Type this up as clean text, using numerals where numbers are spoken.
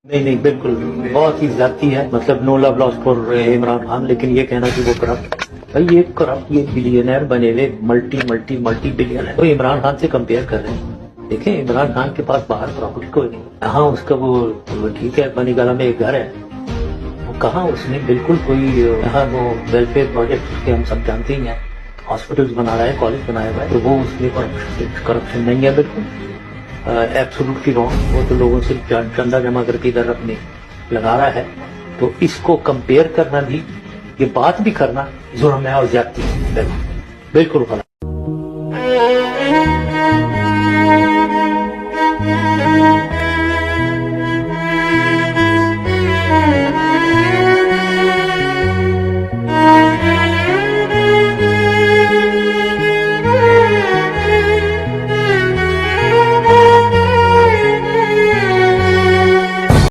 नहीं नहीं, बिल्कुल बहुत ही ज्यादती है। मतलब no love lost for Imran Khan, लेकिन ये कहना कि वो करप्ट, भाई ये करप्ट, ये बिलियनर बने हुए मल्टी मल्टी मल्टी बिलियनर तो इमरान खान से कंपेयर कर रहे हैं। देखें, इमरान खान के पास बाहर प्रॉपर्टी कोई नहीं, यहाँ उसका वो ठीक है, बनीगाला में एक घर है, वो कहाँ उसने बिल्कुल कोई यहाँ वो वेलफेयर प्रोजेक्ट उसके हम सब जानते ही हैं, हॉस्पिटल्स बना रहा है, कॉलेज बनाया हुआ है, तो वो उसमें करप्शन नहीं है बिल्कुल, एब्सोल्युटली रॉन्ग। वो तो लोगों से चंदा जमा करके इधर अपने लगा रहा है। तो इसको कंपेयर करना भी, ये बात भी करना जुर्म है और ज्यादती है, बिल्कुल गलत।